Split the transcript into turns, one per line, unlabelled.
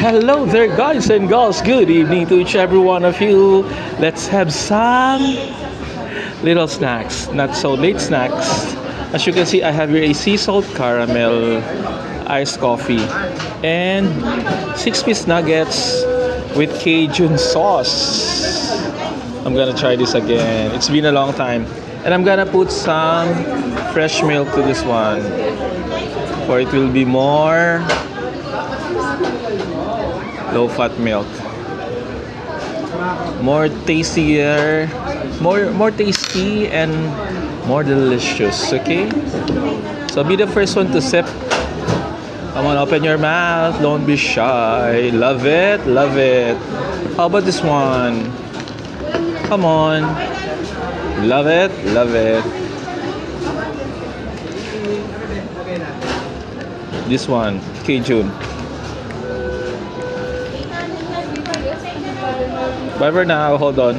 Hello there, guys and girls. Good evening to each every one of you. Let's have some little snacks, not so late snacks. As you can see, I have here a sea salt caramel iced coffee and 6-piece nuggets with Cajun sauce. I'm gonna try this again. It's been a long time. And I'm gonna put some fresh milk to this one, for it will be more low-fat milk, more tastier, more tasty and more delicious. Okay, so be the first one to sip. Come on, open your mouth, don't be shy. Love it, love it. How about this one? Come on, love it, love it. This one, Cajun. Bye for now, hold on.